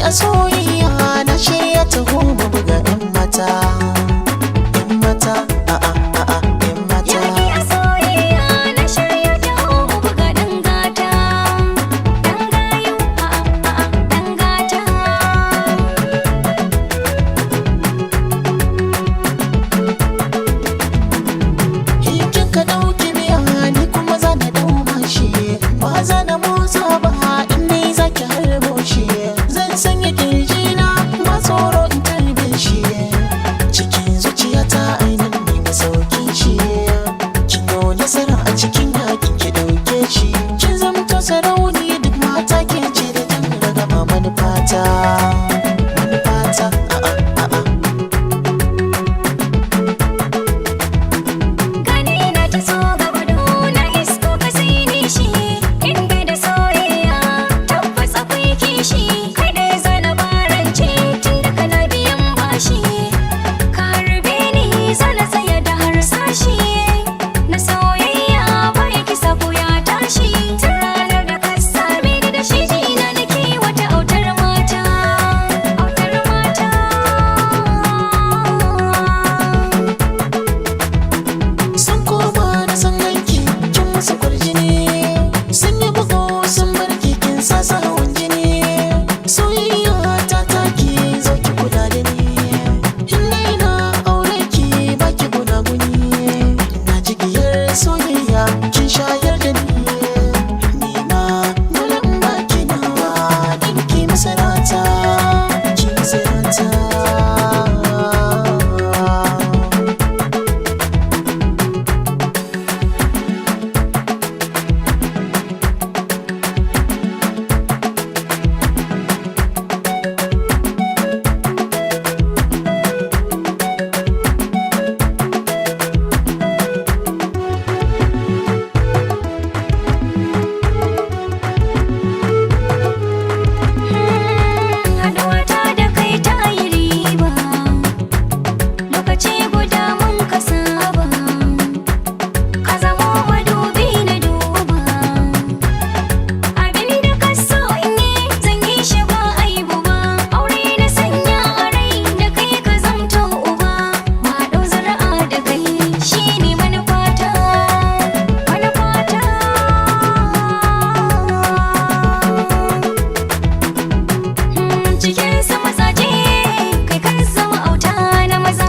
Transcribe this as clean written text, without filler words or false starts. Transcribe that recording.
a soyayya na shirya taho mu buga 'yan mata, 'yan mata, a'a a'a 'yan mata. Yaƙi a soyayya na shirya taho mu buga ɗan gata, ɗan gayu, a'a a'a ɗan gata. Hikin ka ɗauki biya ni kuma za na ɗau mashi, ba za na motsa ba in ni za ki harbo shi. Zan sanya kirjina ba tsoro in tarbe shi, cikin zuciyata ainihin ne masaukin shi. Kin yi nasara a cikin yakin ki ɗauke shi, kin zamto sarauni duk mata ke ce da jan ragama manufata, manufata, a'a a'a. Gani na ta so gaba na isko ka sai ni shi, in bai da soyayya tabbas akwai kishi. Kai dai zana barance tun da kana biyan bashi, ka harbe ni zana tsaya da harsashi. Na soyayya bai kisa ko ya tashi, tun ranar da ka same ni da shi jina nake wata autar mata, autar mata. Sun koma da san aiki kin musu kwarjini, sun yi bugu sun bar kin sa su hawan jini. Soyayya ta taki zo ki kula da ni, in dai na aure ki baki gunaguni. Na jigiyar soyayya kin shayar da ni, ni ma dole in baki nawa dan ki masarata, ki masarata. Haɗuwata da kai ta yi riba, lokaci guda mun ka saba, ka zamo madubi na duba. Abin da ka so in yi zan yi shi ba aibu ba, aure na sanya a rai da kai ka zamto uba. Ma ɗau zuri'a da kai shi ne manufata, manufata. Cikin sa mazaje kai kan zama auta na maza.